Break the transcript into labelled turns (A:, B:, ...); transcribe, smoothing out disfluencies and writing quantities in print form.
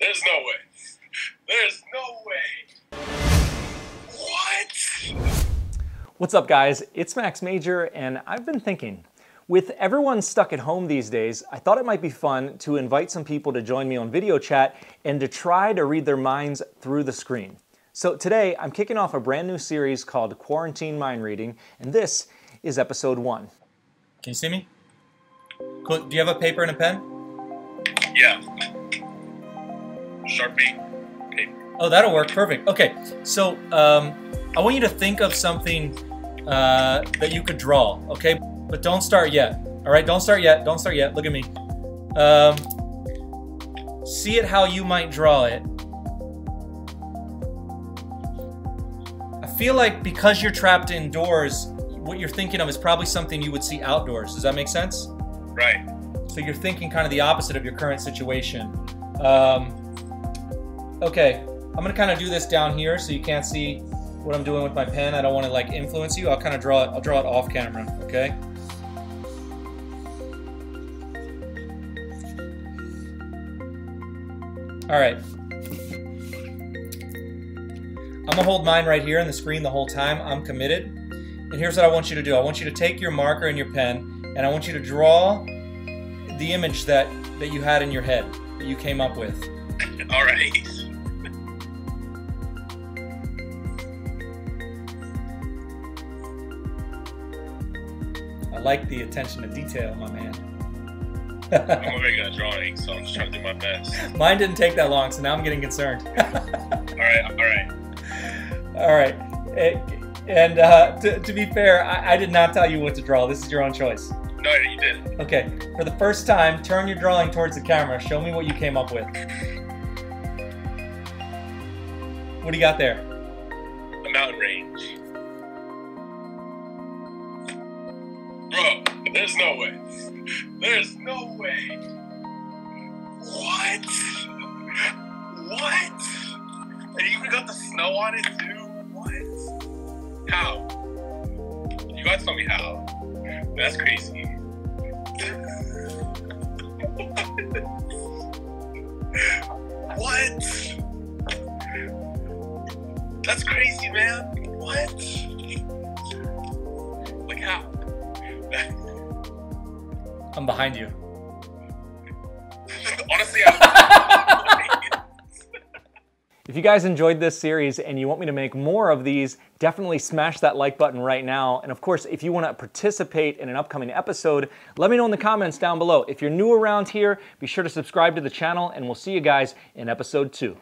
A: There's no way. There's no way. What?
B: What's up, guys? It's Max Major, and I've been thinking, with everyone stuck at home these days, I thought it might be fun to invite some people to join me on video chat and to try to read their minds through the screen. So today, I'm kicking off a brand new series called Quarantine Mind Reading, and this is episode 1.
C: Can you see me? Cool. Do you have a paper and a pen?
A: Yeah. Sharpie. Paper.
C: Oh, that'll work. Perfect. Okay, so I want you to think of something that you could draw, okay? But don't start yet, all right? Don't start yet. Don't start yet. Look at me. See it how you might draw it. I feel like because you're trapped indoors, what you're thinking of is probably something you would see outdoors. Does that make sense?
A: Right.
C: So you're thinking kind of the opposite of your current situation. Okay, I'm gonna kind of do this down here so you can't see what I'm doing with my pen. I don't want to like influence you. I'll kind of draw it. I'll draw it off camera. Okay. All right. I'm gonna hold mine right here on the screen the whole time. I'm committed. And here's what I want you to do. I want you to take your marker and your pen, and I want you to draw the image that you had in your head, that you came up with.
A: All right.
C: I like the attention to detail, my man.
A: I'm a very good at drawing, so I'm just trying to do my best.
C: Mine didn't take that long, so now I'm getting concerned.
A: All right.
C: All right. And to be fair, I did not tell you what to draw. This is your own choice.
A: No, you didn't.
C: Okay. For the first time, turn your drawing towards the camera. Show me what you came up with. What do you got there?
A: A mountain range. Bro, there's no way. There's no way. What? What? And you even got the snow on it too? What? How? You gotta tell me how. That's crazy. What? That's crazy, man. What? Like how?
C: I'm behind you.
A: Honestly,
B: If you guys enjoyed this series and you want me to make more of these, definitely smash that like button right now. And of course, if you want to participate in an upcoming episode, let me know in the comments down below. If you're new around here, be sure to subscribe to the channel, and we'll see you guys in episode 2.